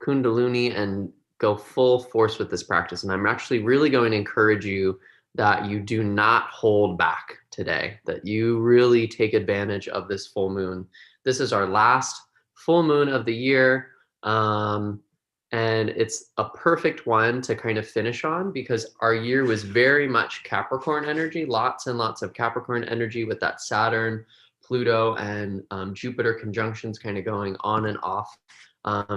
Kundalini and go full force with this practice. And I'm actually really going to encourage you that you do not hold back today, that you really take advantage of this full moon. This is our last full moon of the year. And it's a perfect one to kind of finish on because our year was very much Capricorn energy, lots and lots of Capricorn energy with that Saturn, Pluto, and Jupiter conjunctions kind of going on and off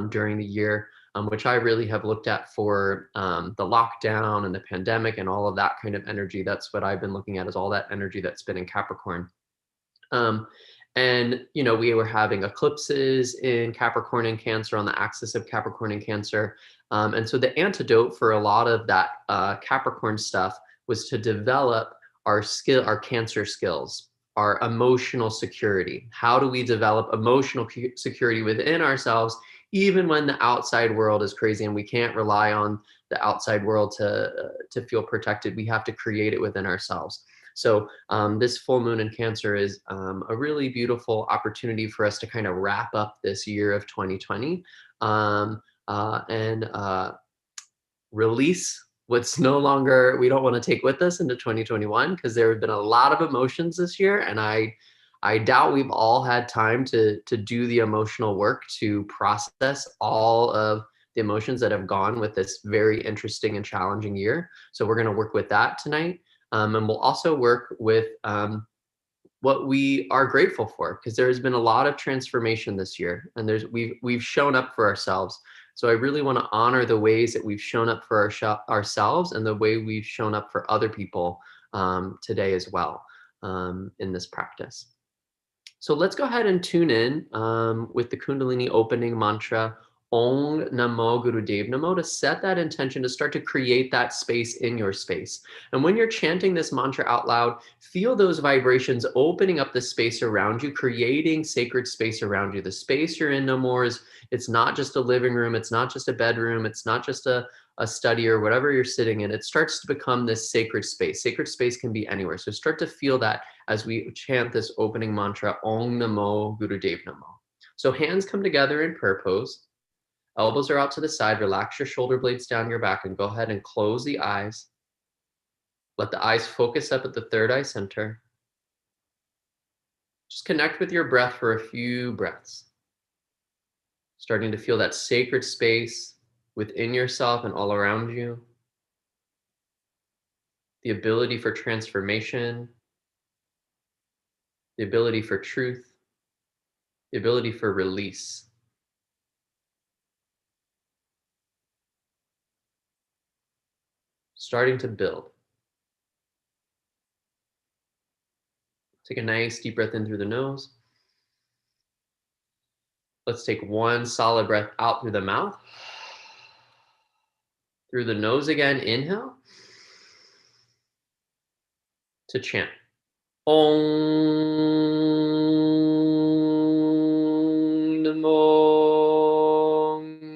during the year, which I really have looked at for the lockdown and the pandemic and all of that kind of energy. That's what I've been looking at, is all that energy that's been in Capricorn. And, you know, we were having eclipses in Capricorn and Cancer on the axis of Capricorn and Cancer. And so the antidote for a lot of that Capricorn stuff was to develop our Cancer skills, our emotional security. How do we develop emotional security within ourselves, even when the outside world is crazy and we can't rely on the outside world to feel protected? We have to create it within ourselves. So this full moon in Cancer is a really beautiful opportunity for us to kind of wrap up this year of 2020 and release what's no longer, we don't want to take with us into 2021, because there have been a lot of emotions this year, and I doubt we've all had time to do the emotional work to process all of the emotions that have gone with this very interesting and challenging year. So we're going to work with that tonight. And we'll also work with what we are grateful for, because there has been a lot of transformation this year, and we've shown up for ourselves. So I really want to honor the ways that we've shown up for ourselves and the way we've shown up for other people today as well in this practice. So let's go ahead and tune in with the Kundalini opening mantra, Om Namo Gurudev Namo, to set that intention to start to create that space in your space. And when you're chanting this mantra out loud, feel those vibrations opening up the space around you, creating sacred space around you. The space you're in no more it's not just a living room, it's not just a bedroom, it's not just a study or whatever you're sitting in. It starts to become this sacred space. Sacred space can be anywhere. So start to feel that as we chant this opening mantra, Om Namo Gurudev Namo. So hands come together in prayer pose. Elbows are out to the side. Relax your shoulder blades down your back and go ahead and close the eyes. Let the eyes focus up at the third eye center. Just connect with your breath for a few breaths. Starting to feel that sacred space within yourself and all around you. The ability for transformation. The ability for truth. The ability for release. Starting to build. Take a nice deep breath in through the nose. Let's take one solid breath out through the mouth. Through the nose again, inhale. To chant. Om Namo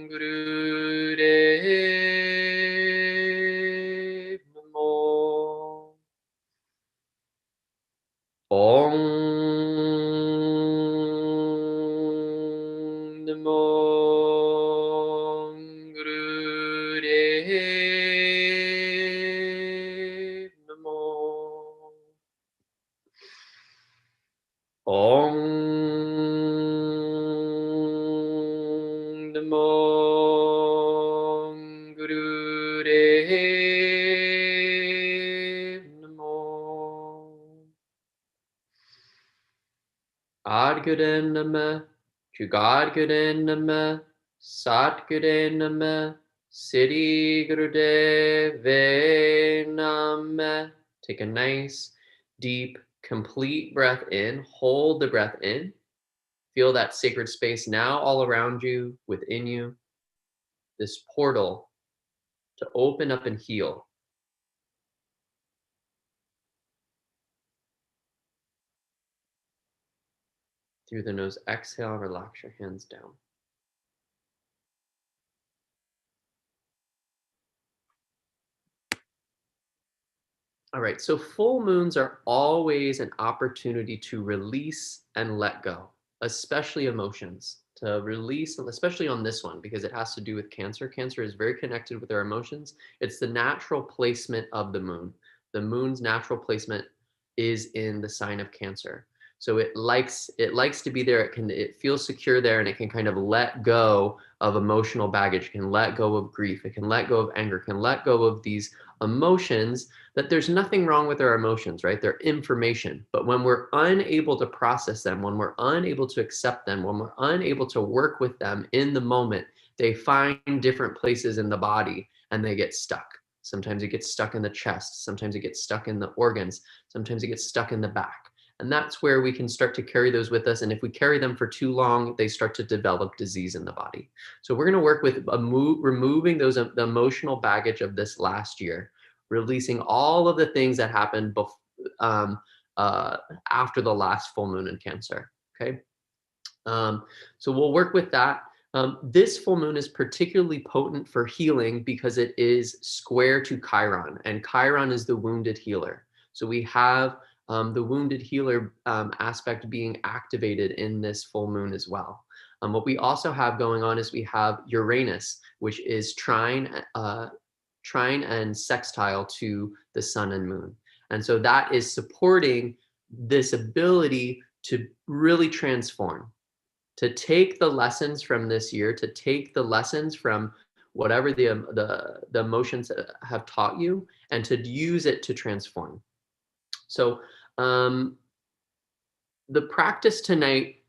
Gurudev Namo. Om Namo Gurudev Namo. Om Namo Gurudev Namo. Adguru Namah, Jugadguru Namah, Satguru Namah, Siddhi Gurudev Namah. Take a nice, deep, complete breath in. Hold the breath in. Feel that sacred space now all around you, within you. This portal to open up and heal. Through the nose, exhale, relax your hands down. All right, so full moons are always an opportunity to release and let go, especially emotions. to release, especially on this one, because it has to do with Cancer. Cancer is very connected with our emotions. It's the natural placement of the moon. The moon's natural placement is in the sign of Cancer. So it likes to be there. It feels secure there, and it can kind of let go of emotional baggage. It can let go of grief. It can let go of anger. It can let go of these emotions. That there's nothing wrong with our emotions, right? They're information. But when we're unable to process them, when we're unable to accept them, when we're unable to work with them in the moment, they find different places in the body and they get stuck. Sometimes it gets stuck in the chest. Sometimes it gets stuck in the organs. Sometimes it gets stuck in the back. And that's where we can start to carry those with us. And if we carry them for too long, they start to develop disease in the body. So we're going to work with removing the emotional baggage of this last year, releasing all of the things that happened after the last full moon in Cancer. Okay. So we'll work with that. This full moon is particularly potent for healing because it is square to Chiron, and Chiron is the wounded healer. So we have the wounded healer aspect being activated in this full moon as well. What we also have going on is we have Uranus, which is trine and sextile to the sun and moon. And so that is supporting this ability to really transform, to take the lessons from this year, to take the lessons from whatever the emotions have taught you, and to use it to transform. So the practice tonight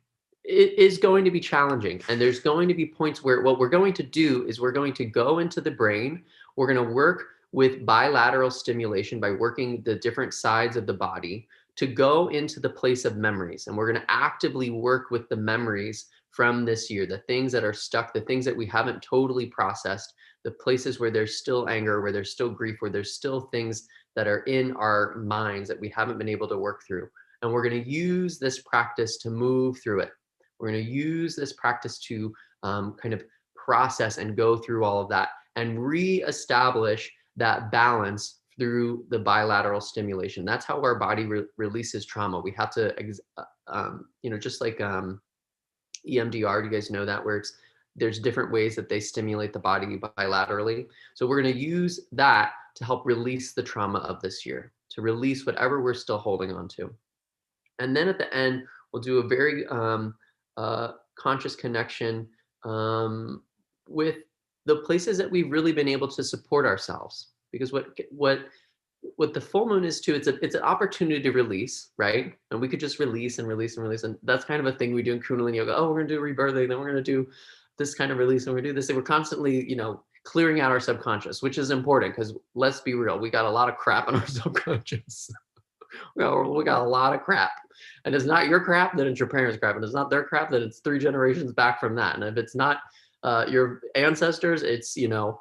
is going to be challenging, and there's going to be points where what we're going to do is we're going to go into the brain. We're going to work with bilateral stimulation by working the different sides of the body to go into the place of memories. And we're going to actively work with the memories from this year, the things that are stuck, the things that we haven't totally processed, the places where there's still anger, where there's still grief, where there's still things that are in our minds that we haven't been able to work through. And we're going to use this practice to move through it. We're going to use this practice to kind of process and go through all of that and reestablish that balance through the bilateral stimulation. That's how our body releases trauma. We have to, just like EMDR, do you guys know that, where there's different ways that they stimulate the body bilaterally. So we're going to use that to help release the trauma of this year, to release whatever we're still holding on to. And then at the end, we'll do a very conscious connection with the places that we've really been able to support ourselves. Because what the full moon is too, it's an opportunity to release, right? And we could just release and release and release. And that's kind of a thing we do in Kundalini Yoga. Oh, we're gonna do rebirthing, then we're gonna do this kind of release, and we're gonna do this. And we're constantly, clearing out our subconscious, which is important because let's be real, we got a lot of crap in our subconscious. we got a lot of crap. And it's not your crap, then it's your parents' crap. And it's not their crap, then it's 3 generations back from that. And if it's not your ancestors, it's the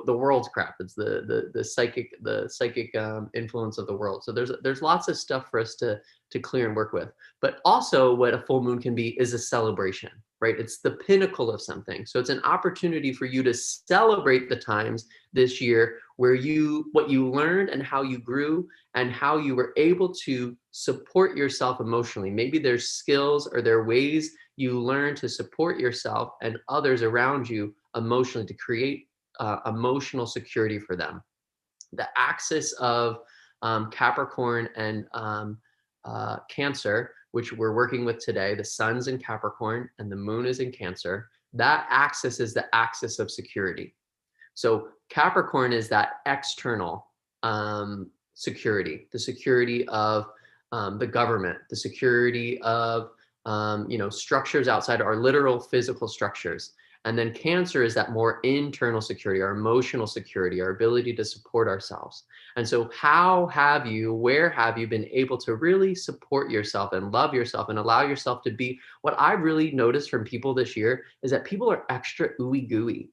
world's crap. It's the psychic influence of the world. So there's lots of stuff for us to clear and work with. But also, what a full moon can be is a celebration, right? It's the pinnacle of something. So it's an opportunity for you to celebrate the times this year where what you learned and how you grew and how you were able to support yourself emotionally. Maybe there's skills or there are ways you learn to support yourself and others around you emotionally, to create emotional security for them. The axis of Capricorn and Cancer, which we're working with today, the sun's in Capricorn and the moon is in Cancer. That axis is the axis of security. So Capricorn is that external security, the security of the government, the security of structures outside our literal physical structures. And then Cancer is that more internal security, our emotional security, our ability to support ourselves. And so where have you been able to really support yourself and love yourself and allow yourself to be? What I've really noticed from people this year is that people are extra ooey gooey.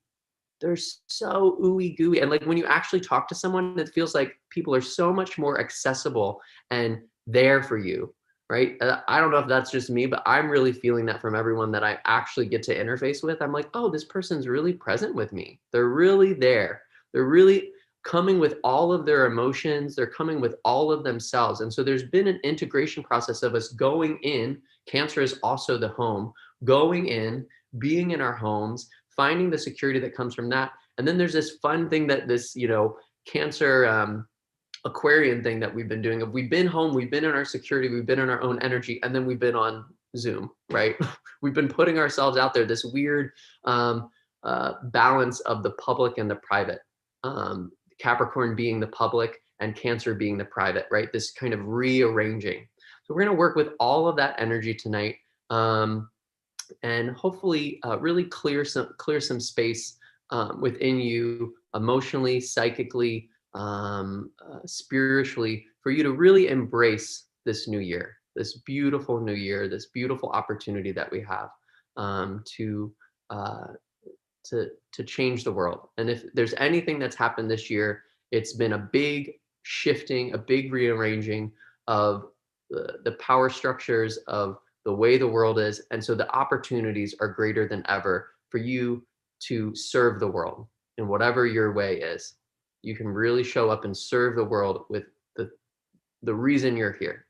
They're so ooey gooey. And like when you actually talk to someone, it feels like people are so much more accessible and there for you. Right? I don't know if that's just me, but I'm really feeling that from everyone that I actually get to interface with. I'm like, oh, this person's really present with me. They're really there. They're really coming with all of their emotions. They're coming with all of themselves. And so there's been an integration process of us going in. Cancer is also the home, going in, being in our homes, finding the security that comes from that. And then there's this fun thing that this, Cancer Aquarian thing that we've been doing. We've been home, we've been in our security, we've been in our own energy, and then we've been on Zoom, right? We've been putting ourselves out there, this weird balance of the public and the private. Capricorn being the public and Cancer being the private, right? This kind of rearranging. So we're going to work with all of that energy tonight, and hopefully really clear some space within you, emotionally, psychically, spiritually, for you to really embrace this new year, this beautiful new year, this beautiful opportunity that we have uh, to change the world. And if there's anything that's happened this year, it's been a big shifting, a big rearranging of the power structures of the way the world is. And so the opportunities are greater than ever for you to serve the world in whatever your way is. You can really show up and serve the world with the reason you're here.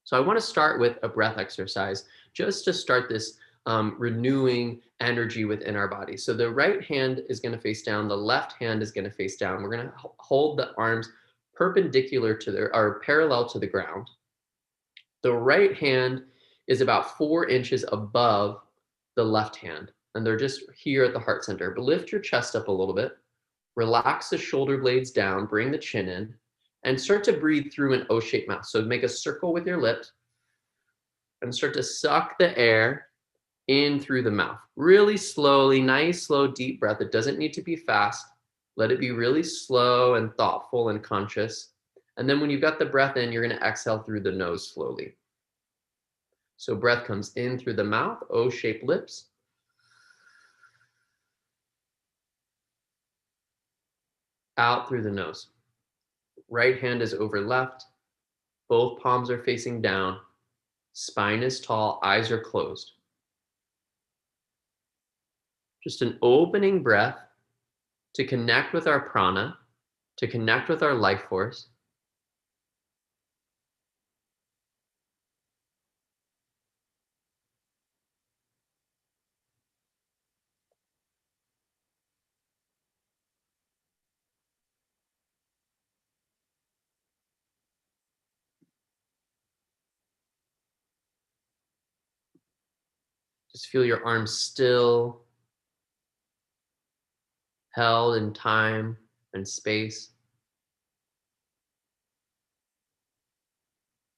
So I want to start with a breath exercise just to start this renewing energy within our body. So the right hand is going to face down, the left hand is going to face down. We're going to hold the arms perpendicular to or parallel to the ground. The right hand is about 4 inches above the left hand, and they're just here at the heart center. But lift your chest up a little bit, relax the shoulder blades down, bring the chin in, and start to breathe through an O-shaped mouth. So make a circle with your lips and start to suck the air in through the mouth. Really slowly, nice, slow, deep breath. It doesn't need to be fast. Let it be really slow and thoughtful and conscious. And then when you've got the breath in, you're going to exhale through the nose slowly. So breath comes in through the mouth, O-shaped lips. Out through the nose. Right hand is over left. Both palms are facing down. Spine is tall, eyes are closed. Just an opening breath to connect with our prana, to connect with our life force. Just feel your arms still, held in time and space.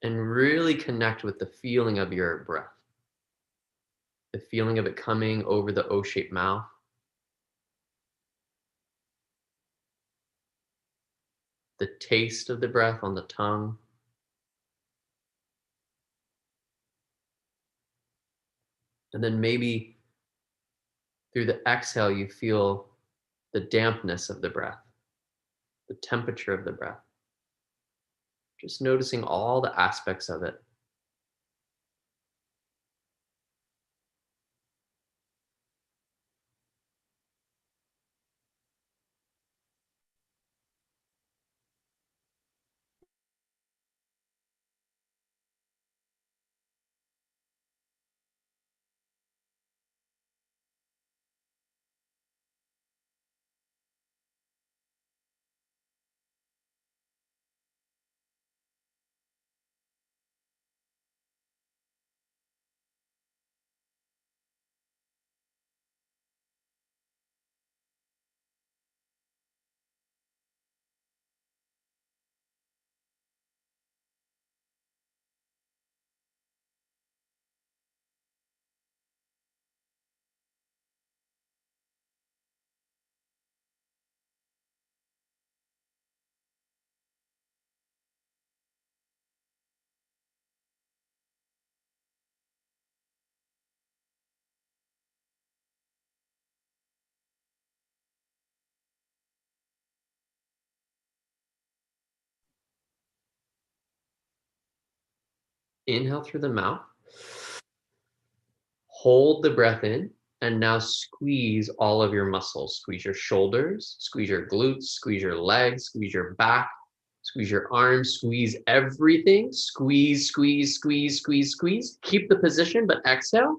And really connect with the feeling of your breath. The feeling of it coming over the O-shaped mouth. The taste of the breath on the tongue. And then maybe through the exhale, you feel the dampness of the breath, the temperature of the breath. Just noticing all the aspects of it. Inhale through the mouth. Hold the breath in, and now squeeze all of your muscles. Squeeze your shoulders, squeeze your glutes, squeeze your legs, squeeze your back, squeeze your arms, squeeze everything. Squeeze, squeeze, squeeze, squeeze, squeeze. Keep the position, but exhale.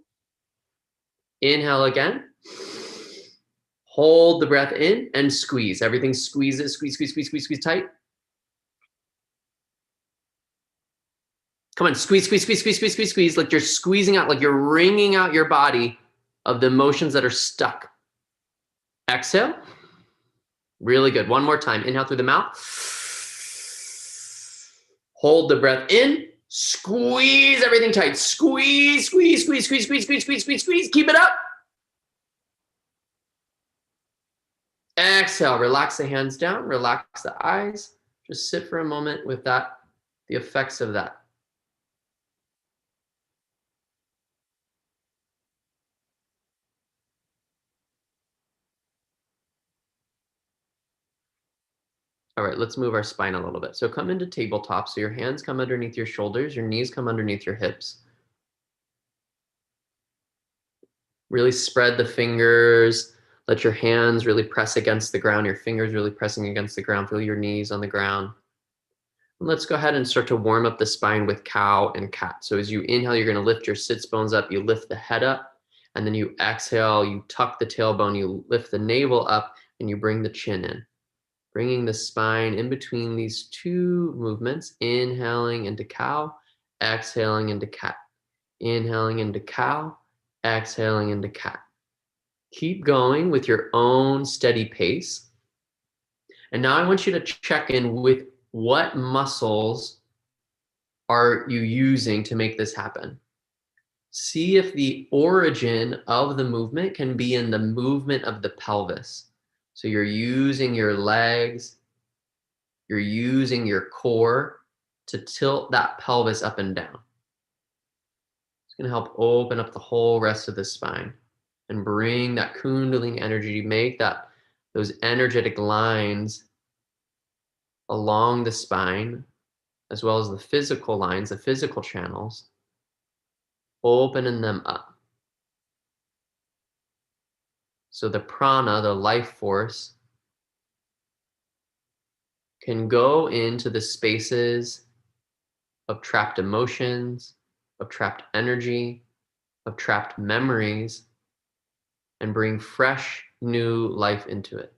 Inhale again. Hold the breath in and squeeze. Everything squeezes, squeeze, squeeze, squeeze, squeeze, squeeze tight. Come on, squeeze, squeeze, squeeze, squeeze, squeeze, squeeze, squeeze. Like you're squeezing out, like you're wringing out your body of the emotions that are stuck. Exhale. Really good. One more time. Inhale through the mouth. Hold the breath in. Squeeze everything tight. Squeeze, squeeze, squeeze, squeeze, squeeze, squeeze, squeeze, squeeze, squeeze. Keep it up. Exhale. Relax the hands down. Relax the eyes. Just sit for a moment with that, the effects of that. All right, let's move our spine a little bit. So come into tabletop. So your hands come underneath your shoulders, your knees come underneath your hips. Really spread the fingers. Let your hands really press against the ground. Your fingers really pressing against the ground. Feel your knees on the ground. And let's go ahead and start to warm up the spine with cow and cat. So as you inhale, you're going to lift your sits bones up. You lift the head up. And then you exhale, you tuck the tailbone, you lift the navel up, and you bring the chin in. Bringing the spine in between these two movements, inhaling into cow, exhaling into cat. Inhaling into cow, exhaling into cat. Keep going with your own steady pace. And now I want you to check in with what muscles are you using to make this happen. See if the origin of the movement can be in the movement of the pelvis. So you're using your legs, you're using your core to tilt that pelvis up and down. It's going to help open up the whole rest of the spine and bring that Kundalini energy, make those energetic lines along the spine, as well as the physical lines, the physical channels, opening them up. So the prana, the life force, can go into the spaces of trapped emotions, of trapped energy, of trapped memories, and bring fresh, new life into it.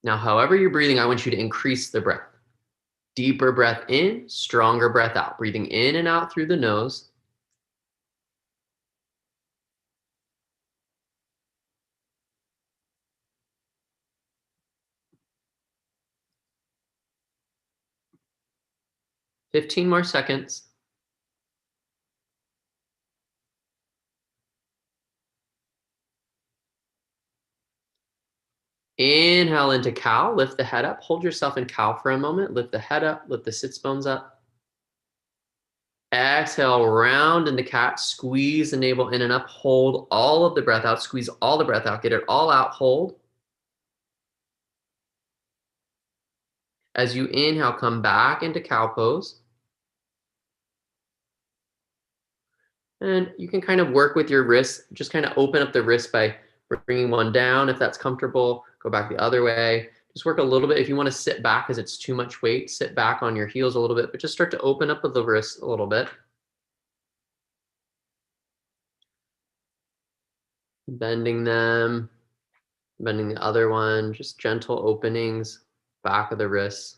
Now, however you're breathing, I want you to increase the breath. Deeper breath in, stronger breath out. Breathing in and out through the nose. "15 more seconds." Inhale into cow, lift the head up. Hold yourself in cow for a moment. Lift the head up, lift the sits bones up. Exhale, round into cat, squeeze the navel in and up, hold all of the breath out, squeeze all the breath out, get it all out, hold. As you inhale, come back into cow pose. And you can kind of work with your wrists, just kind of open up the wrist by bringing one down if that's comfortable, go back the other way. Just work a little bit. If you want to sit back because it's too much weight, sit back on your heels a little bit, but just start to open up with the wrists a little bit. Bending them, bending the other one, just gentle openings, back of the wrists.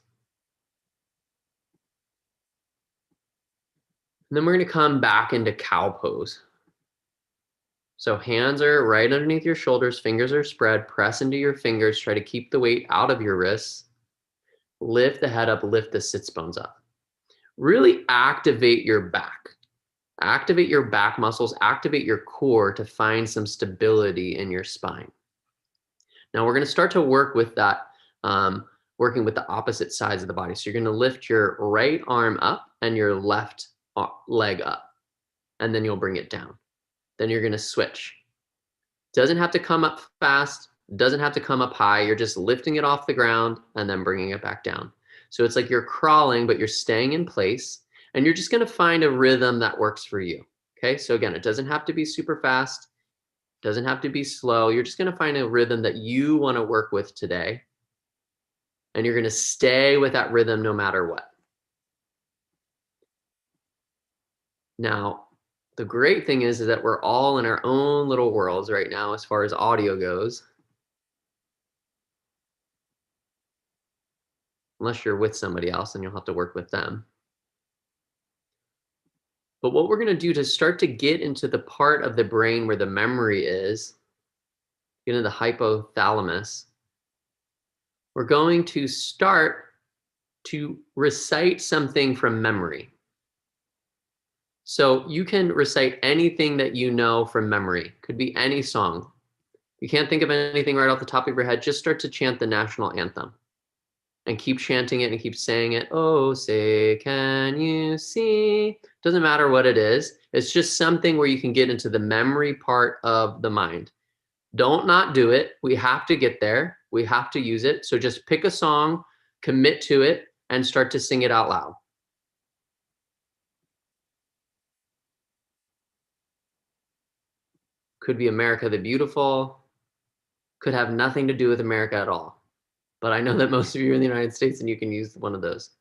And then we're going to come back into cow pose. So hands are right underneath your shoulders, fingers are spread, press into your fingers, try to keep the weight out of your wrists. Lift the head up, lift the sits bones up. Really activate your back. Activate your back muscles, activate your core to find some stability in your spine. Now we're going to start to work with that, working with the opposite sides of the body. So you're going to lift your right arm up and your left leg up, and then you'll bring it down. Then you're going to switch. Doesn't have to come up fast, doesn't have to come up high. You're just lifting it off the ground and then bringing it back down. So it's like you're crawling, but you're staying in place, and you're just going to find a rhythm that works for you. Okay, so again, it doesn't have to be super fast, doesn't have to be slow. You're just going to find a rhythm that you want to work with today, and you're going to stay with that rhythm no matter what. Now, the great thing is that we're all in our own little worlds right now as far as audio goes, unless you're with somebody else and you'll have to work with them. But what we're going to do to start to get into the part of the brain where the memory is, get into the hypothalamus, we're going to start to recite something from memory. So you can recite anything that you know from memory. Could be any song. You can't think of anything right off the top of your head, just start to chant the national anthem and keep chanting it and keep saying it. Oh, say, can you see? Doesn't matter what it is. It's just something where you can get into the memory part of the mind. Don't not do it. We have to get there. We have to use it. So just pick a song, commit to it, and start to sing it out loud. Could be America the Beautiful, could have nothing to do with America at all. But I know that most of you are in the United States and you can use one of those.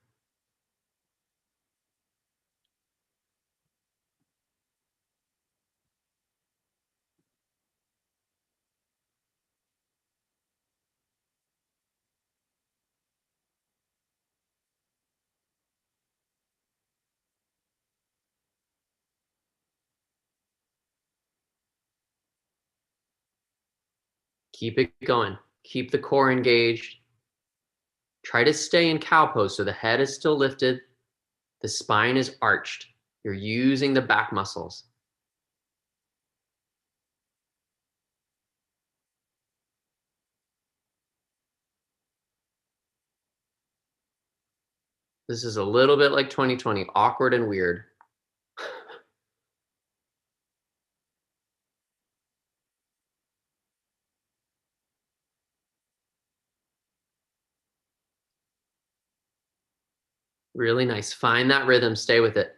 Keep it going. Keep the core engaged. Try to stay in cow pose so the head is still lifted, the spine is arched. You're using the back muscles. This is a little bit like 2020, awkward and weird. Really nice. Find that rhythm, stay with it.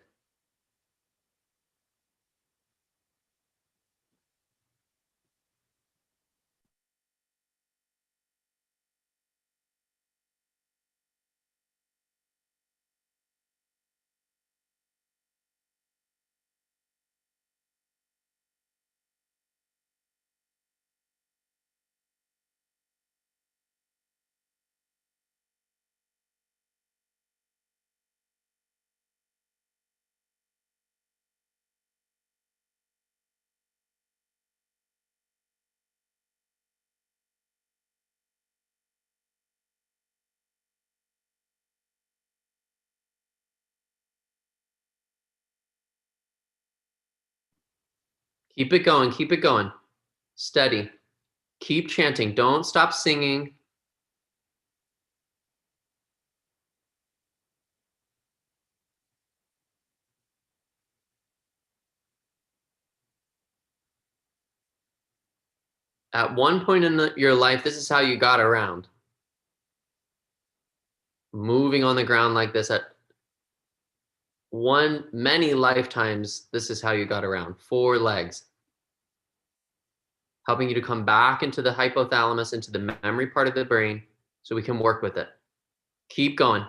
Keep it going, keep it going. Steady. Keep chanting. Don't stop singing. At one point in your life, this is how you got around. Moving on the ground like this at many lifetimes, this is how you got around. 4 legs. Helping you to come back into the hypothalamus, into the memory part of the brain, so we can work with it. Keep going.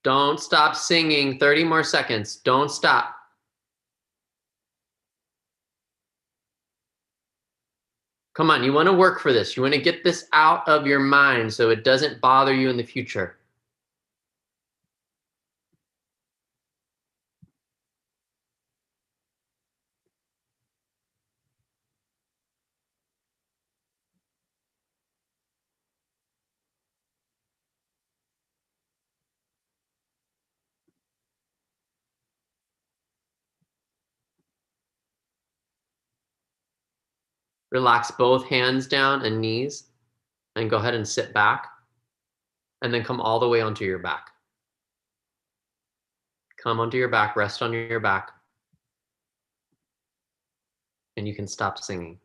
Don't stop singing. 30 more seconds. Don't stop. Come on, you want to work for this. You want to get this out of your mind so it doesn't bother you in the future. Relax both hands down and knees, and go ahead and sit back, and then come all the way onto your back. Come onto your back, rest on your back, and you can stop singing.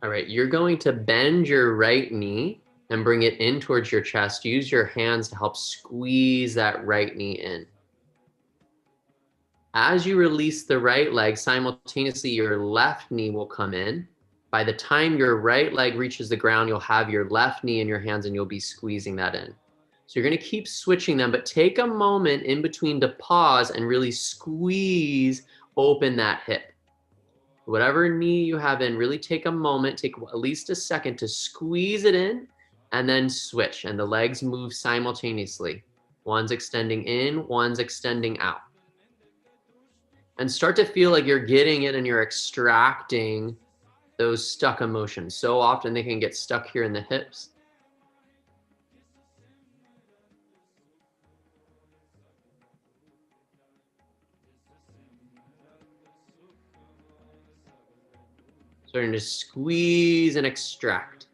All right, you're going to bend your right knee and bring it in towards your chest. Use your hands to help squeeze that right knee in. As you release the right leg, simultaneously your left knee will come in. By the time your right leg reaches the ground, you'll have your left knee in your hands and you'll be squeezing that in. So you're going to keep switching them, but take a moment in between to pause and really squeeze open that hip. Whatever knee you have in, really take a moment, take at least a second to squeeze it in and then switch. And the legs move simultaneously. One's extending in, one's extending out. And start to feel like you're getting it and you're extracting those stuck emotions. So often they can get stuck here in the hips. Starting to squeeze and extract,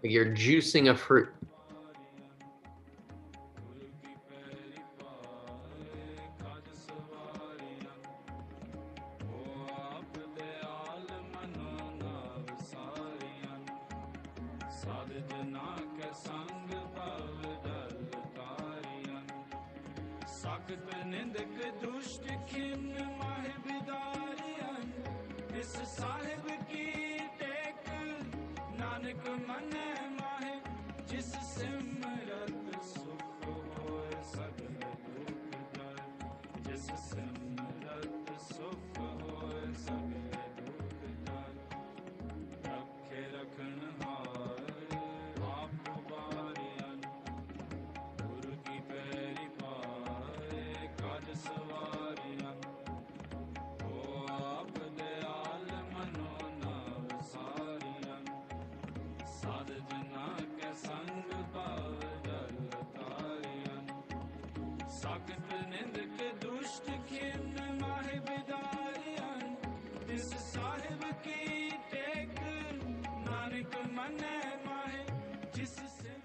like you're juicing a fruit.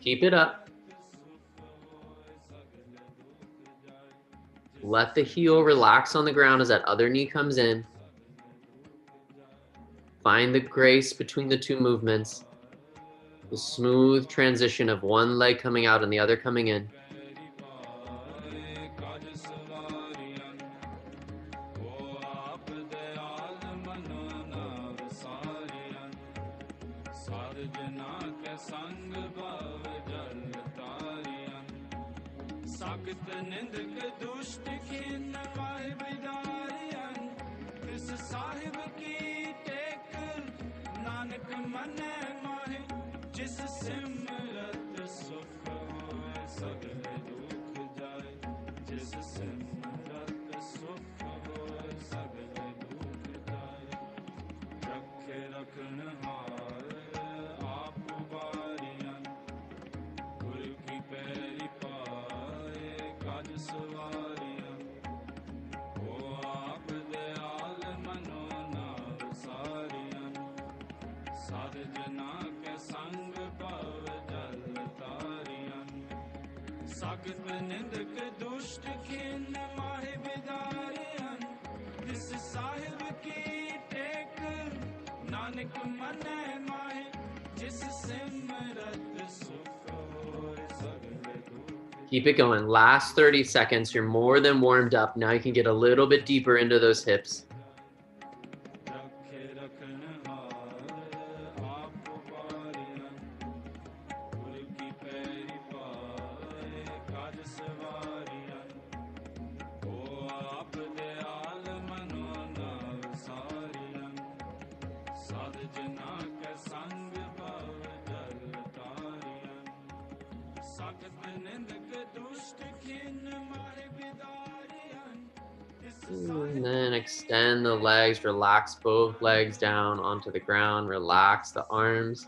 Keep it up. Let the heel relax on the ground as that other knee comes in. Find the grace between the two movements. The smooth transition of one leg coming out and the other coming in. साध जना के संग Keep it going. Last 30 seconds. You're more than warmed up. Now you can get a little bit deeper into those hips. And then extend the legs, relax both legs down onto the ground, relax the arms.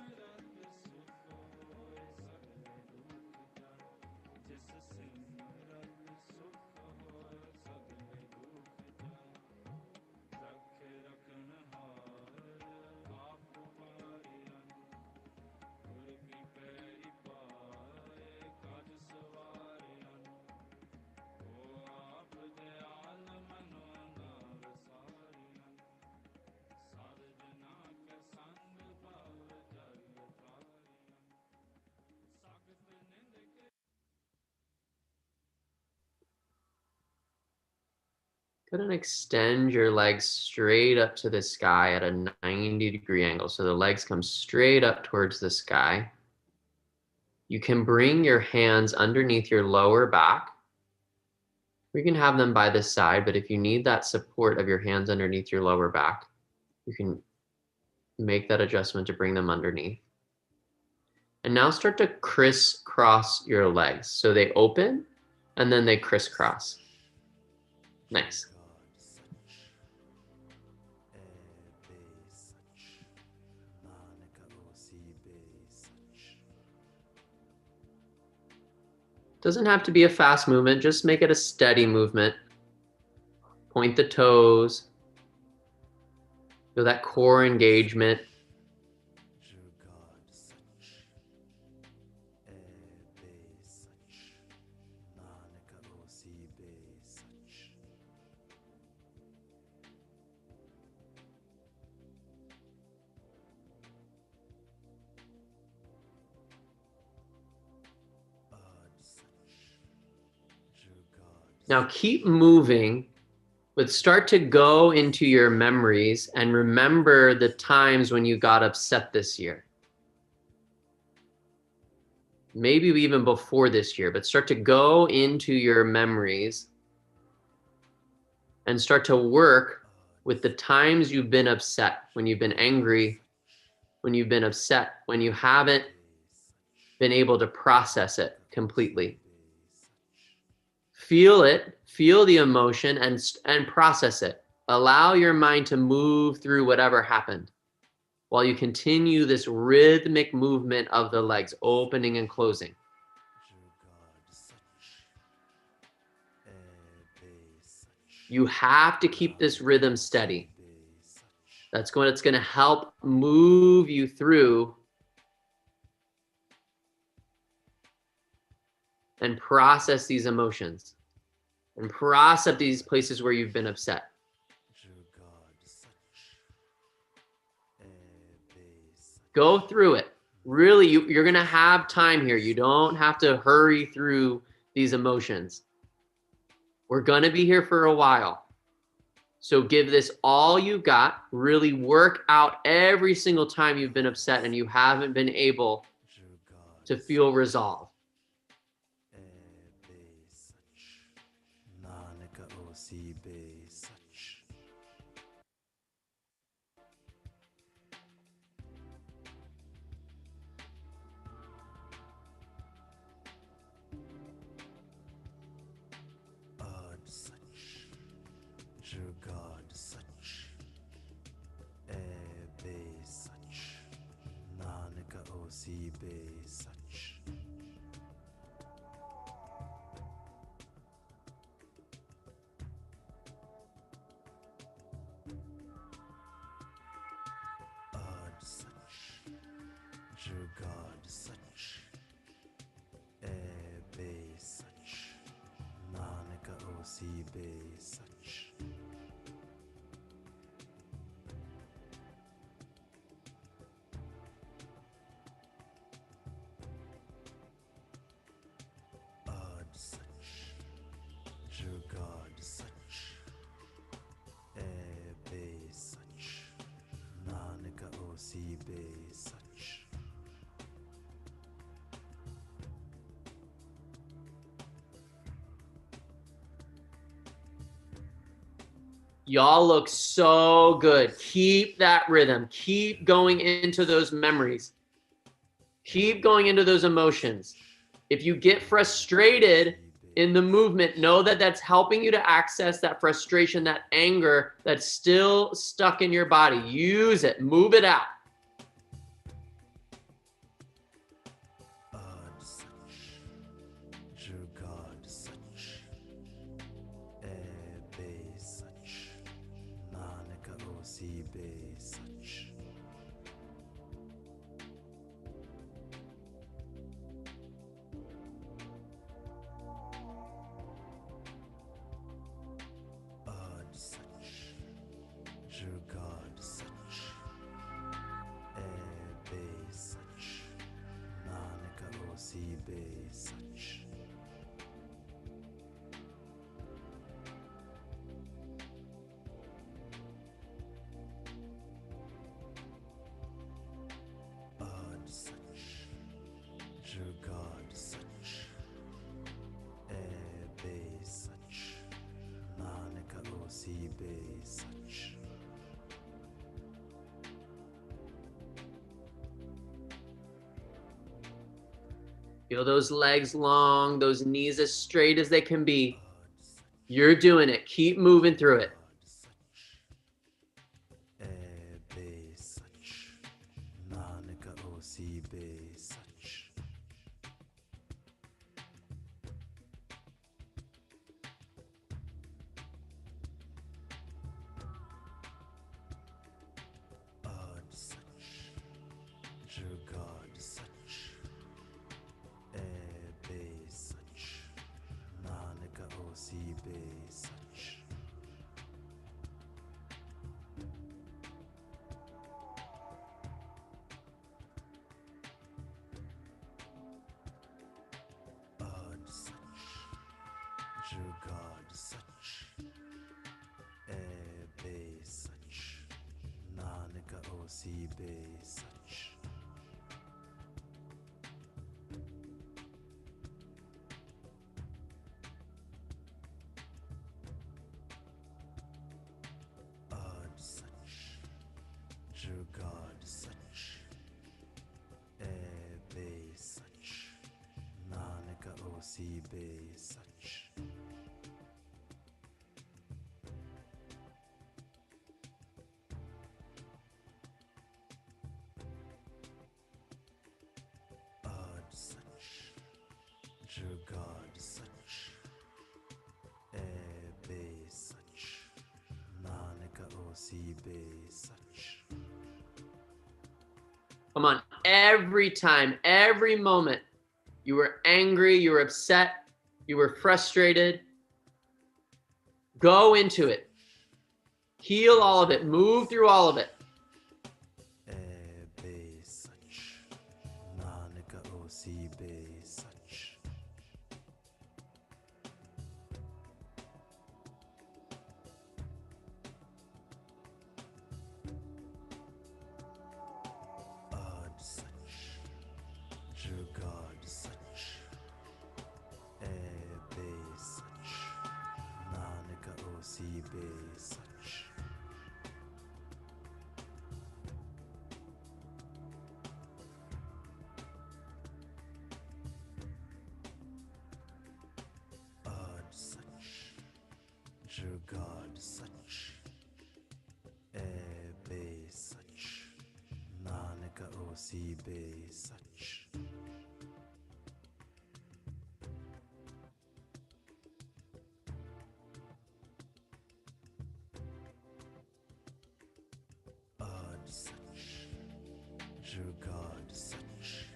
Go ahead and extend your legs straight up to the sky at a 90-degree angle. So the legs come straight up towards the sky. You can bring your hands underneath your lower back. You can have them by the side, but if you need that support of your hands underneath your lower back, you can make that adjustment to bring them underneath. And now start to crisscross your legs. So they open and then they crisscross. Nice. Doesn't have to be a fast movement, just make it a steady movement. Point the toes. Feel that core engagement. Now keep moving, but start to go into your memories and remember the times when you got upset this year. Maybe even before this year, but start to go into your memories and start to work with the times you've been upset, when you've been angry, when you've been upset, when you haven't been able to process it completely. Feel it, feel the emotion and process it. Allow your mind to move through whatever happened while you continue this rhythmic movement of the legs, opening and closing. You have to keep this rhythm steady. That's going to help move you through and process these emotions and process these places where you've been upset. Go through it. Really, you're going to have time here. You don't have to hurry through these emotions. We're going to be here for a while. So give this all you got. Really work out every single time you've been upset and you haven't been able to feel resolve. be such. Ad such. Jugad such. E be such. Nanika osi be such. Y'all look so good. Keep that rhythm. Keep going into those memories. Keep going into those emotions. If you get frustrated in the movement, know that that's helping you to access that frustration, that anger that's still stuck in your body. Use it. Move it out. Ad such. Jugad such. E be such. Nanika osi be such. Ad such. Jugad such. E be such. Nanika osi be such. Ad such. Jugad such. E be such. Nanika osi be such. Feel those legs long, those knees as straight as they can be. Ad such. You're doing it. Keep moving through it. Ad such. E be such. Nanika osi be such. Ad such. Jugad such. E be such. Nanika osi be such. Ad such. Jugad such. E be such. Nanika osi be such. Ad such. Jugad such. E be such. Nanika osi be such. Ad such. Jugad such. E be such. Nanika osi be such. Come on. Every time, every moment you were angry, you were upset, you were frustrated, go into it. Heal all of it. Move through all of it. E be such. Nanika osi be such. Ad such. Jugad such. E be such. Nanika osi be such. Ad such. Jugad such. E be such. Nanika osi be such. Ad such. Jugad such.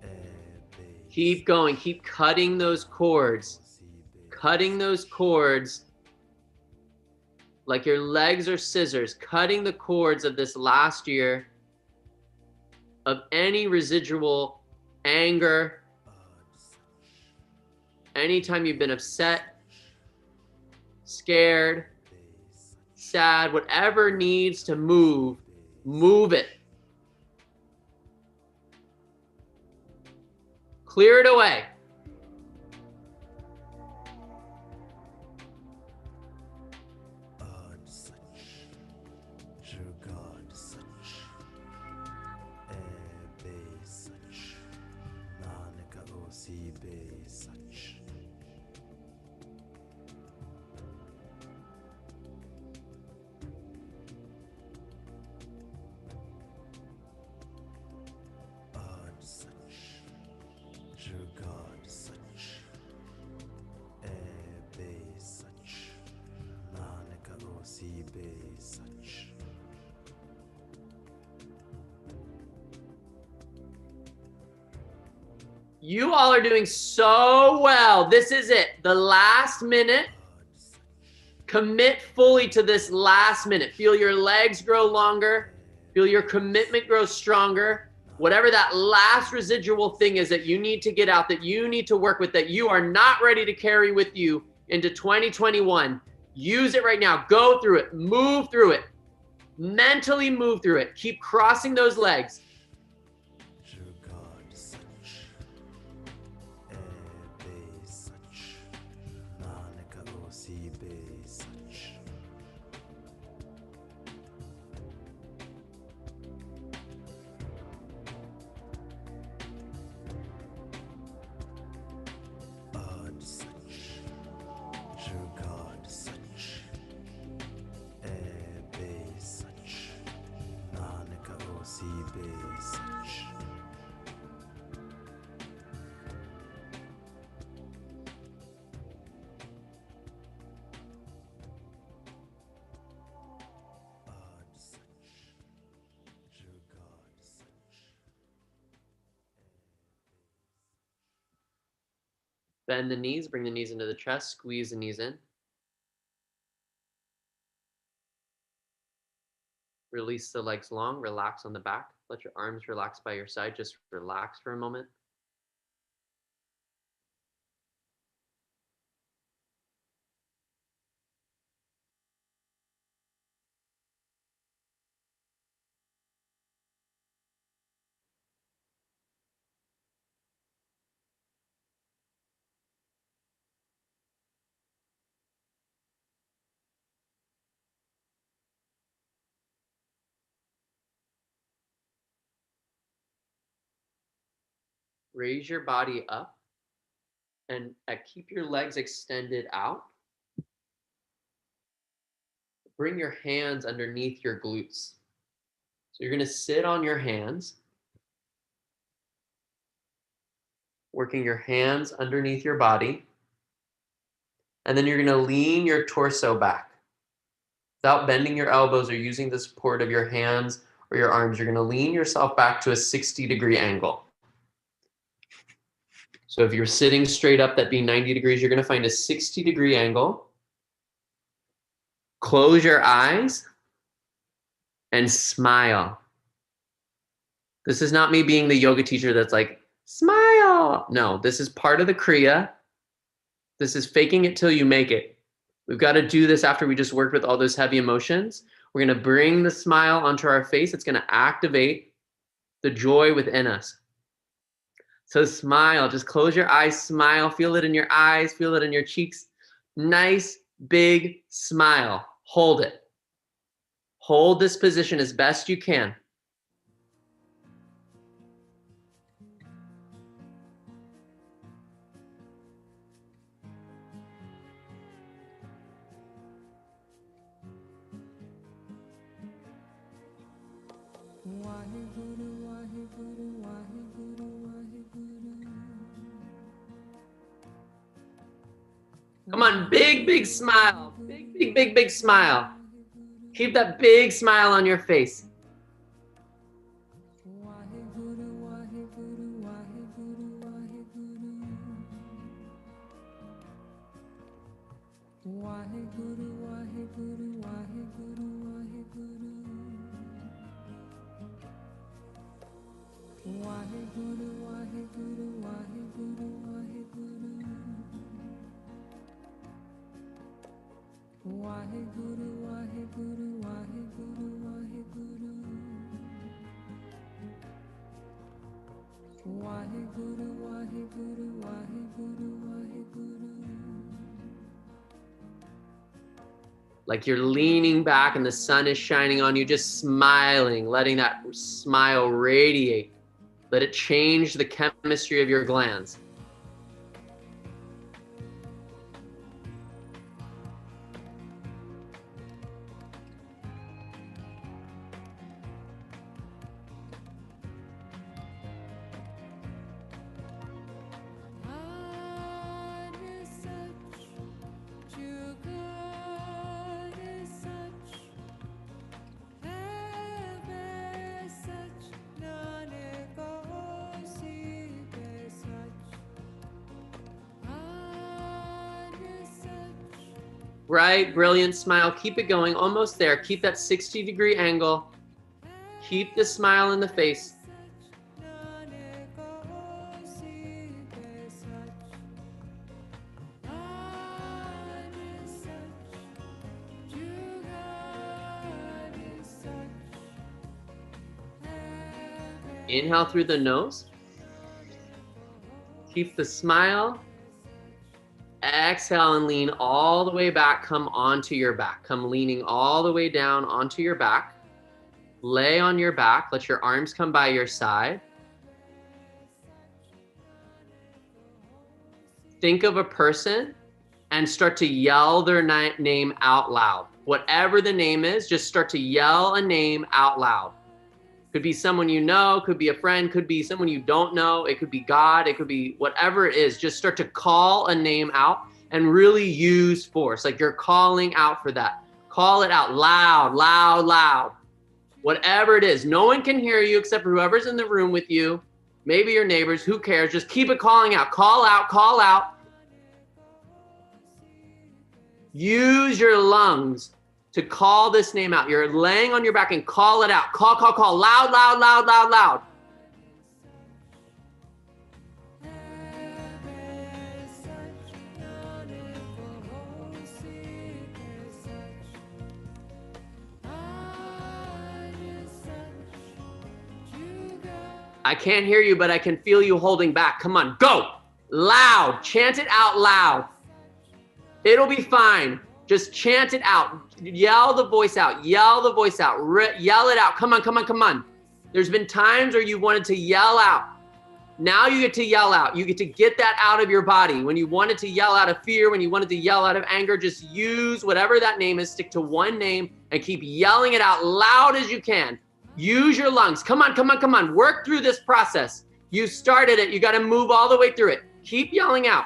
E be Keep going. Keep cutting those cords. osi be cutting those cords like your legs are scissors, cutting the cords of this last year of any residual anger, anytime you've been upset, scared, sad, whatever needs to move, move it. Clear it away. You all are doing so well. This is it. The last minute. Commit fully to this last minute. Feel your legs grow longer. Feel your commitment grow stronger. Whatever that last residual thing is that you need to get out, that you need to work with, that you are not ready to carry with you into 2021. Use it right now. Go through it. Move through it. Mentally move through it. Keep crossing those legs. Bend the knees, bring the knees into the chest, squeeze the knees in. Release the legs long, relax on the back. Let your arms relax by your side. Just relax for a moment. Raise your body up and keep your legs extended out. Bring your hands underneath your glutes. So you're going to sit on your hands, working your hands underneath your body. And then you're going to lean your torso back. Without bending your elbows or using the support of your hands or your arms, you're going to lean yourself back to a 60-degree angle. So if you're sitting straight up, that'd be 90 degrees. You're going to find a 60-degree angle. Close your eyes and smile. This is not me being the yoga teacher that's like, smile. No, this is part of the Kriya. This is faking it till you make it. We've got to do this after we just worked with all those heavy emotions. We're going to bring the smile onto our face. It's going to activate the joy within us. So smile, just close your eyes, smile, feel it in your eyes, feel it in your cheeks. Nice, big smile. Hold it. Hold this position as best you can. Come on, big, big smile. Big, big, big, big smile. Keep that big smile on your face. Waheguru, Waheguru, Waheguru, Waheguru. Waheguru, Waheguru, Waheguru, Waheguru. Waheguru, Waheguru, Waheguru, Waheguru. Waheguru, Waheguru, Waheguru, Waheguru. Like you're leaning back and the sun is shining on you, just smiling, letting that smile radiate. Let it change the chemistry of your glands. Right, brilliant smile. Keep it going, almost there. Keep that 60-degree angle. Keep the smile in the face. Inhale through the nose. Keep the smile. Exhale and lean all the way back. Come onto your back. Come leaning all the way down onto your back. Lay on your back. Let your arms come by your side. Think of a person and start to yell their name out loud. Whatever the name is, just start to yell a name out loud. Could be someone you know, could be a friend, could be someone you don't know, it could be God, it could be whatever it is. Just start to call a name out and really use force. Like you're calling out for that. Call it out loud, loud, loud. Whatever it is. No one can hear you except for whoever's in the room with you. Maybe your neighbors, who cares? Just keep it calling out. Call out, call out. Use your lungs to call this name out. You're laying on your back and call it out. Call, call, call. Loud, loud, loud, loud, loud. I can't hear you, but I can feel you holding back. Come on, go. Loud. Chant it out loud. It'll be fine. Just chant it out. Yell the voice out. Yell the voice out. Yell it out. Come on, come on, come on. There's been times where you wanted to yell out. Now you get to yell out. You get to get that out of your body. When you wanted to yell out of fear, when you wanted to yell out of anger, just use whatever that name is. Stick to one name and keep yelling it out loud as you can. Use your lungs. Come on, come on, come on. Work through this process. You started it. You got to move all the way through it. Keep yelling out.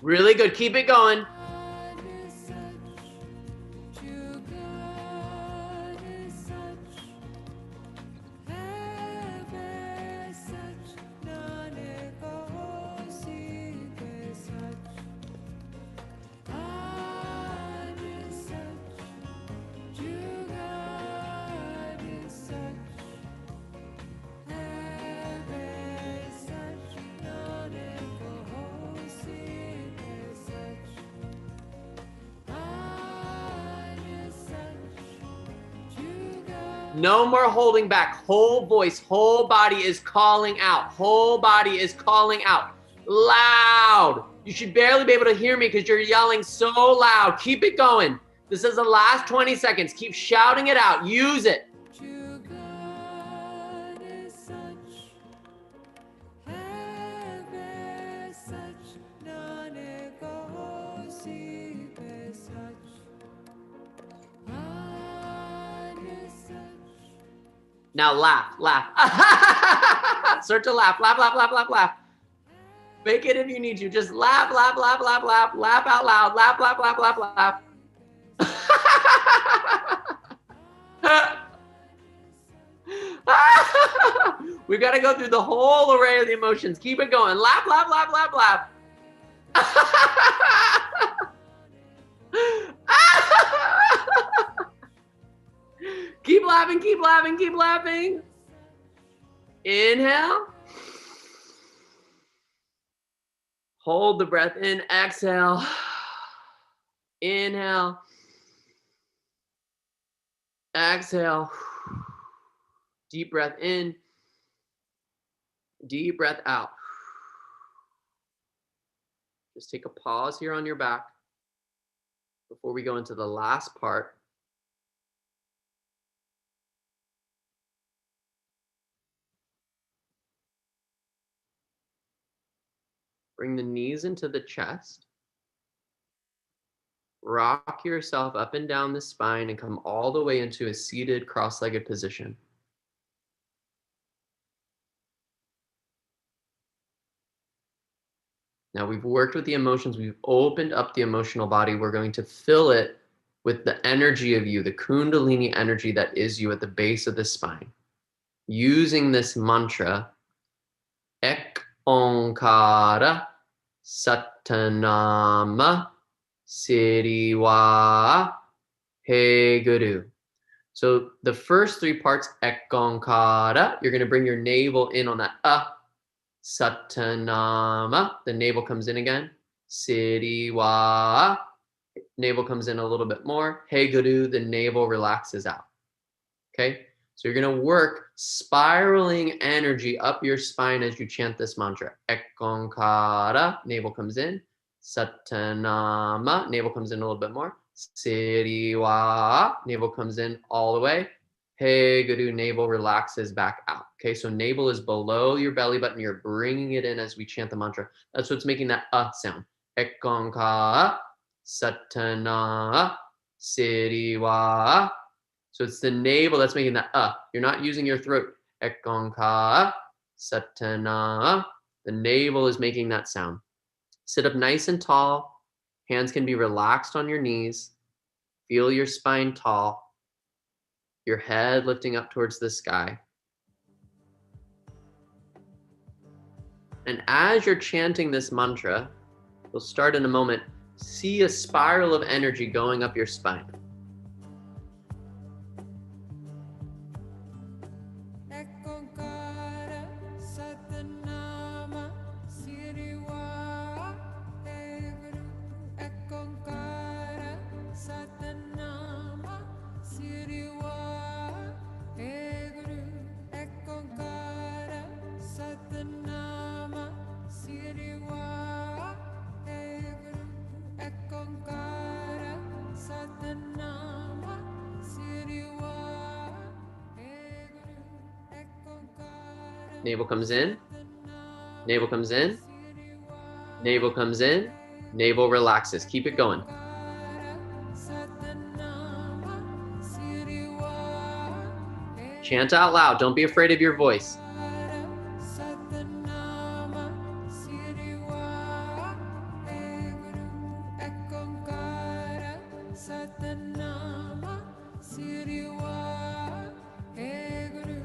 Really good. Keep it going. No more holding back. Whole voice, whole body is calling out. Whole body is calling out. Loud. You should barely be able to hear me because you're yelling so loud. Keep it going. This is the last 20 seconds. Keep shouting it out. Use it. True God is such, heaven such, non-negotiable such, God is such. Now laugh, laugh. Start to laugh, laugh, laugh, laugh, laugh, laugh. Fake it if you need to. Just laugh, laugh, laugh, laugh, laugh, laugh out loud. Laugh, laugh, laugh, laugh, laugh. We got to go through the whole array of the emotions. Keep it going. Laugh, laugh, laugh, laugh, laugh. Keep laughing, keep laughing, keep laughing. Inhale. Hold the breath in. Exhale. Inhale. Exhale. Deep breath in. Deep breath out. Just take a pause here on your back before we go into the last part. Bring the knees into the chest. Rock yourself up and down the spine and come all the way into a seated cross-legged position. Now we've worked with the emotions. We've opened up the emotional body. We're going to fill it with the energy of you, the Kundalini energy that is you at the base of the spine. Using this mantra, Ek Onkara Satanama Siriwa He Guru. So the first three parts, Ek Onkara, you're going to bring your navel in on that Satanama, the navel comes in again. Siriwa, navel comes in a little bit more. He Guru, the navel relaxes out. Okay, so you're going to work spiraling energy up your spine as you chant this mantra. Ek Onkara, navel comes in. Satanama, navel comes in a little bit more. Siriwa, navel comes in all the way. He Guru, navel relaxes back out. Okay, so navel is below your belly button. You're bringing it in as we chant the mantra. That's what's making that sound. Ek Onkara Satana Siriwa. So it's the navel that's making that You're not using your throat. Ek Onkara Satana. The navel is making that sound. Sit up nice and tall. Hands can be relaxed on your knees. Feel your spine tall. Your head lifting up towards the sky. And as you're chanting this mantra, we'll start in a moment, see a spiral of energy going up your spine. Ek Onkara Satanama Siriwa He Guru. Ek Onkara Satanama Siriwa He Guru. Ek Onkara Satanama Siriwa He Guru. Ek Onkara Satanama Siriwa He Guru. Ek Onkara Navel comes in. Navel comes in. Navel comes in. Navel relaxes. Keep it going. Satanama Siriwa He Chant out loud. Don't be afraid of your voice. Satanama Siriwa He Guru. Ek Onkara Satanama Siriwa He Guru.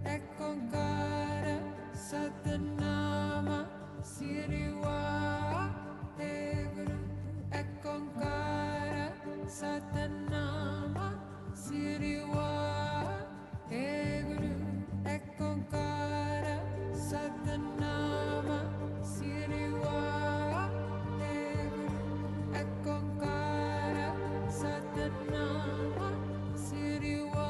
Ek Onkara Satanama Siriwa He Guru. Ek Onkara Satanama Siriwa He Guru. Ek Onkara Satanama Siriwa He Guru. Ek Onkara Satanama Siriwa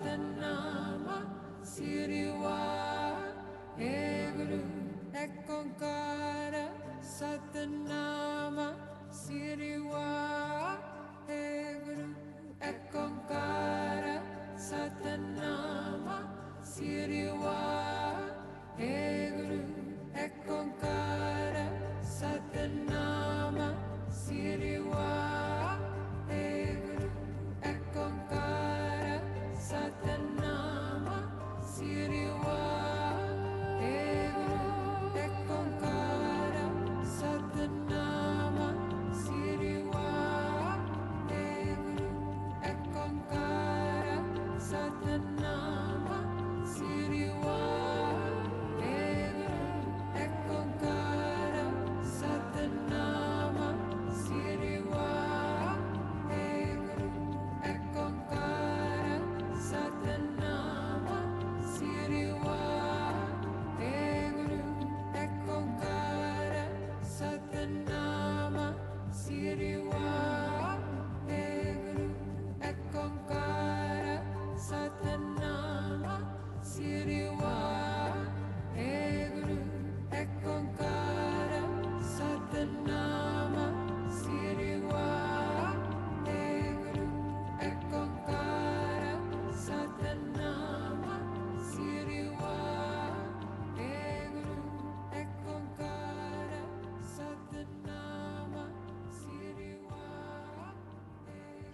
Satanama Siriwa Eguru Ekonkara Satanama Siriwa Eguru Ekonkara Satanama Siriwa Eguru Ekonkara Satanama Siriwa Eguru Ekonkara Satanama Siriwa Eguru Ekonkara Satanama Siriwa Eguru Ekonkara Satanama Siriwa Eguru Ekonkara Satanama Siriwa Eguru Ekonkara Satanama Siriwa Eguru Ekonkara Satanama Siriwa Eguru Ekonkara Satanama Siriwa Eguru Ekonkara Satanama Siriwa Eguru Ekonkara Satanama Siriwa Eguru Ekonkara Satanama Siriwa.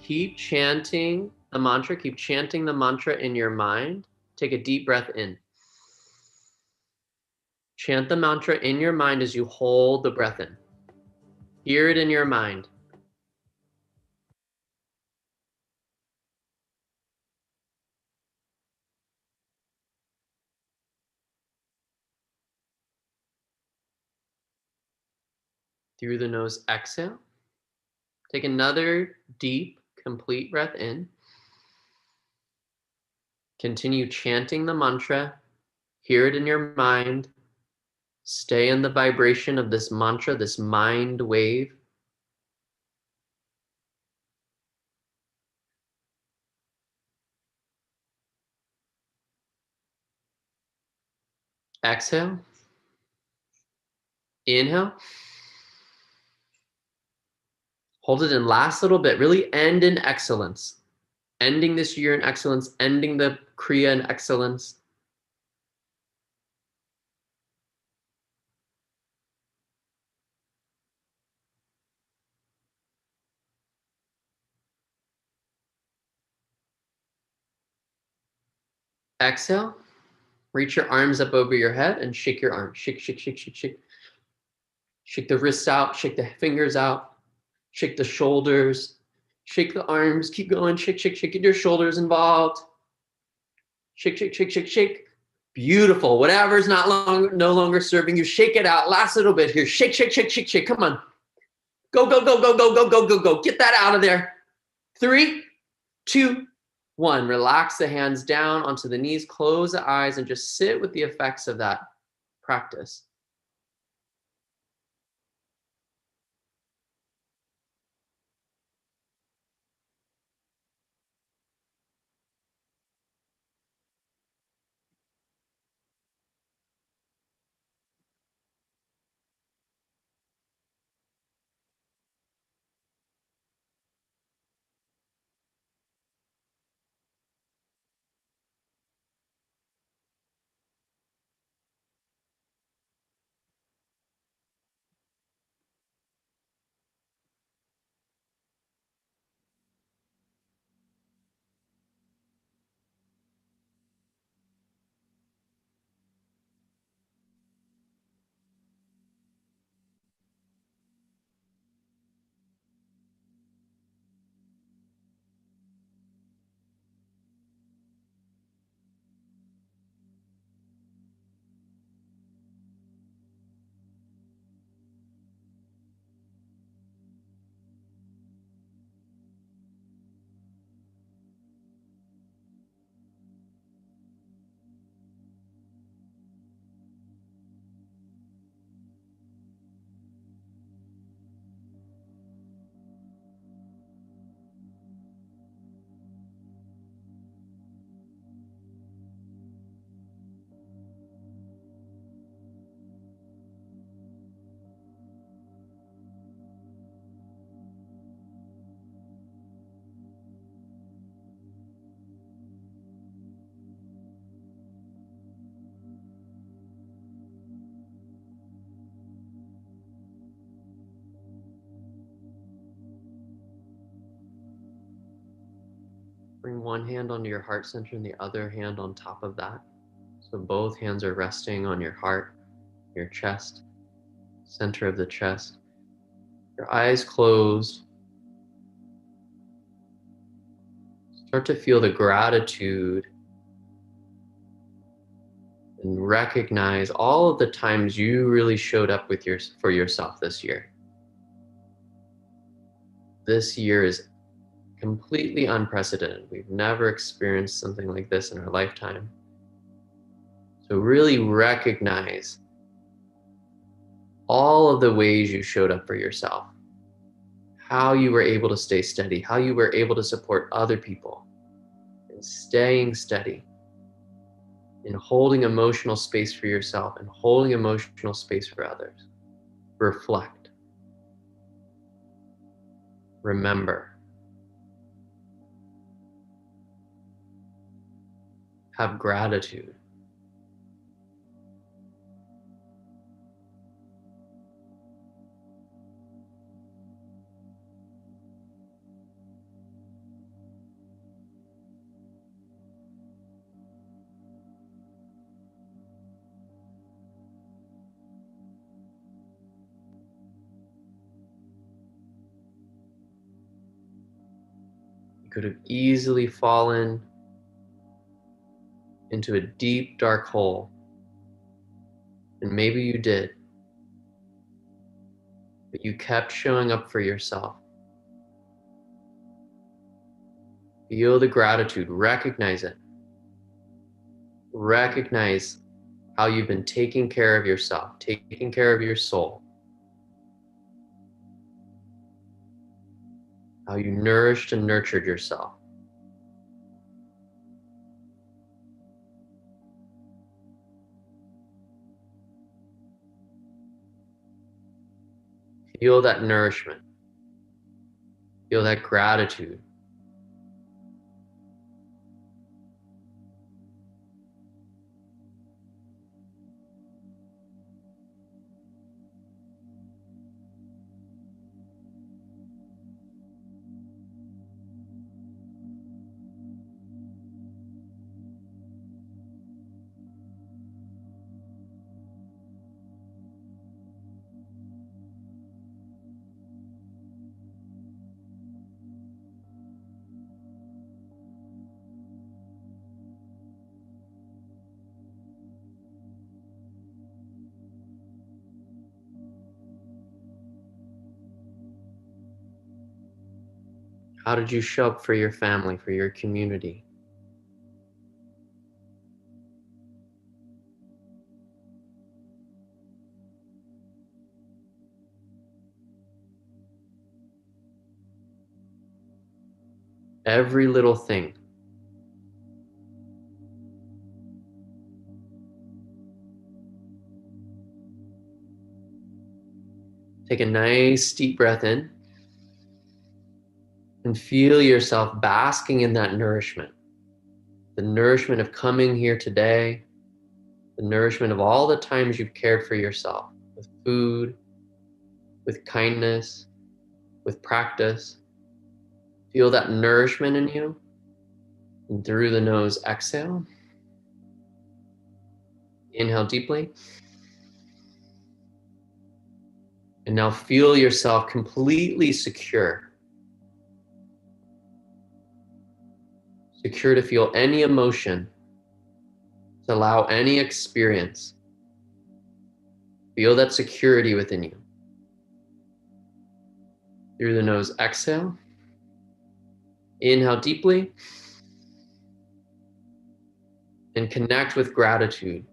Keep chanting the mantra. Keep chanting the mantra in your mind. Take a deep breath in. Chant the mantra in your mind as you hold the breath in. Hear it in your mind. Through the nose, exhale. Take another deep, complete breath in. Continue chanting the mantra. Hear it in your mind. Stay in the vibration of this mantra, this mind wave. Exhale. Inhale. Hold it in last little bit. Really end in excellence. Ending this year in excellence, ending the Kriya in excellence. Exhale. Reach your arms up over your head and shake your arms. Shake, shake, shake, shake, shake. Shake the wrists out, shake the fingers out, shake the shoulders, shake the arms, keep going, shake, shake, shake, get your shoulders involved. Shake, shake, shake, shake, shake. Beautiful. Whatever's no longer serving you, shake it out. Last little bit here. Shake, shake, shake, shake, shake. Come on. Go, go, go, go, go, go, go, go, go. Get that out of there. 3, 2, 1. Relax the hands down onto the knees. Close the eyes and just sit with the effects of that practice. one hand onto your heart center and the other hand on top of that. So both hands are resting on your heart, your chest, center of the chest. Your eyes closed. Start to feel the gratitude and recognize all of the times you really showed up for yourself this year. This year is completely unprecedented. We've never experienced something like this in our lifetime. So really recognize all of the ways you showed up for yourself, how you were able to stay steady, how you were able to support other people, and staying steady, and holding emotional space for yourself and holding emotional space for others. Reflect. Remember. Have gratitude. You could have easily fallen into a deep, dark hole. And maybe you did. But you kept showing up for yourself. Feel the gratitude. Recognize it. Recognize how you've been taking care of yourself, taking care of your soul. How you nourished and nurtured yourself. Feel that nourishment. Feel that gratitude. How did you show up for your family, for your community? Every little thing. Take a nice deep breath in and feel yourself basking in that nourishment. The nourishment of coming here today, the nourishment of all the times you've cared for yourself with food, with kindness, with practice. Feel that nourishment in you. And through the nose, exhale. Inhale deeply. And now feel yourself completely secure. Secure to feel any emotion, to allow any experience. Feel that security within you. Through the nose, exhale. Inhale deeply. And connect with gratitude.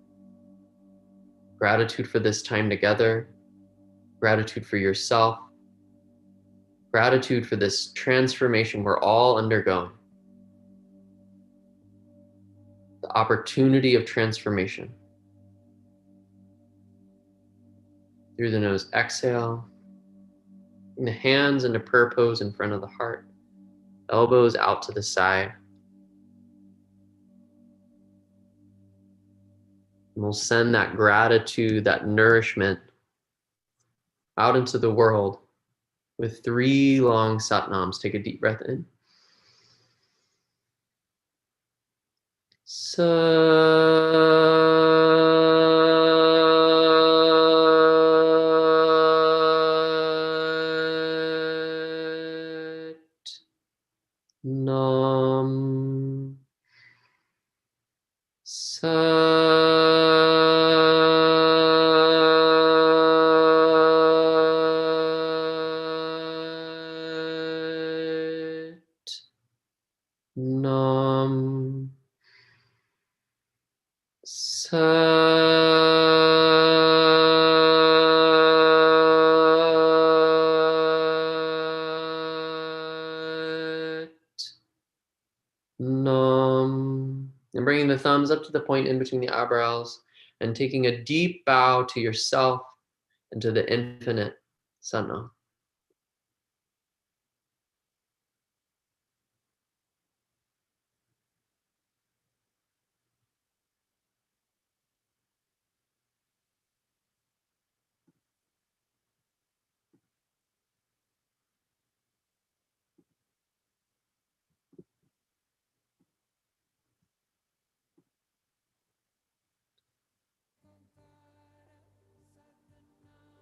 Gratitude for this time together. Gratitude for yourself. Gratitude for this transformation we're all undergoing. The opportunity of transformation. Through the nose, exhale. Bring the hands into prayer pose in front of the heart. Elbows out to the side. And we'll send that gratitude, that nourishment out into the world with 3 long satnams. Take a deep breath in. Sat Nam Sat Nam Sat Nam. And bringing the thumbs up to the point in between the eyebrows and taking a deep bow to yourself and to the infinite Sana.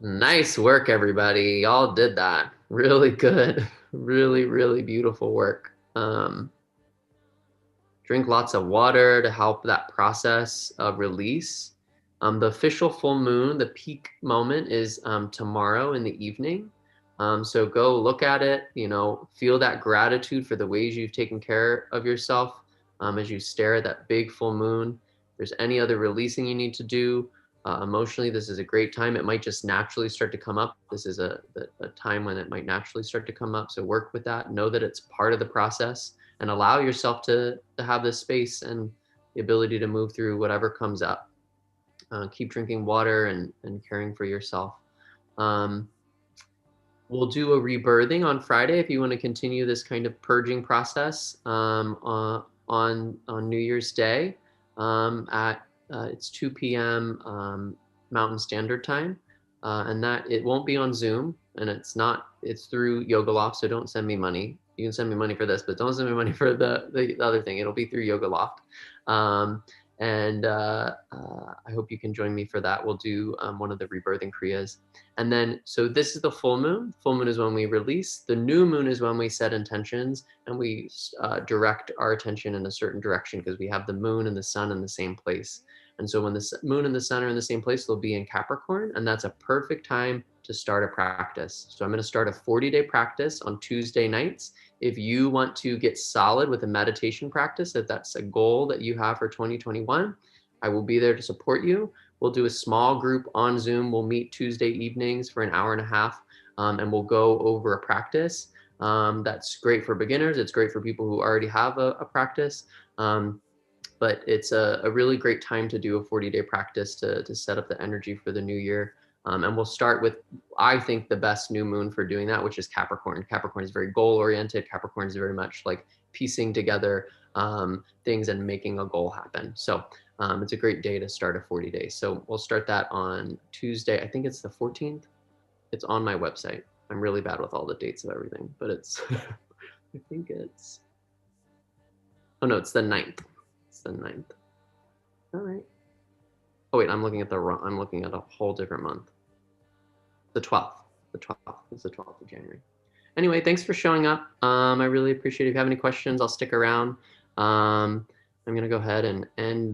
Nice work, everybody. Y'all did that. Really good. Really, really beautiful work. Drink lots of water to help that process of release. The official full moon, the peak moment is tomorrow in the evening. So go look at it, feel that gratitude for the ways you've taken care of yourself as you stare at that big full moon. If there's any other releasing you need to do emotionally, this is a great time. It might just naturally start to come up. This is a time when it might naturally start to come up. So work with that. Know that it's part of the process and allow yourself to have this space and the ability to move through whatever comes up. Keep drinking water and caring for yourself. We'll do a rebirthing on Friday if you want to continue this kind of purging process on New Year's Day at it's 2 p.m. Mountain Standard Time, and that it won't be on Zoom, and it's through Yoga Loft. So don't send me money. You can send me money for this, but don't send me money for the other thing. It'll be through Yoga Loft. And I hope you can join me for that. We'll do one of the rebirthing kriyas. And then, so this is the full moon. Full moon is when we release. The new moon is when we set intentions and we direct our attention in a certain direction because we have the moon and the sun in the same place. And so when the moon and the sun are in the same place, they'll be in Capricorn, and that's a perfect time to start a practice. So I'm going to start a 40-day practice on Tuesday nights. If you want to get solid with a meditation practice, if that's a goal that you have for 2021, I will be there to support you. We'll do a small group on Zoom. We'll meet Tuesday evenings for an hour and a half, and we'll go over a practice. That's great for beginners. It's great for people who already have a practice. But it's a really great time to do a 40-day practice to set up the energy for the new year. And we'll start with, I think, the best new moon for doing that, which is Capricorn. Capricorn is very goal-oriented. Capricorn is very much like piecing together things and making a goal happen. So it's a great day to start a 40 days. So we'll start that on Tuesday. I think it's the 14th. It's on my website. I'm really bad with all the dates of everything, but it's, I think it's, oh no, it's the 9th. It's the 9th. All right. Oh wait, I'm looking at a whole different month. The 12th. The 12th is the 12th of January. Anyway, thanks for showing up. I really appreciate it. If you have any questions, I'll stick around. I'm gonna go ahead and end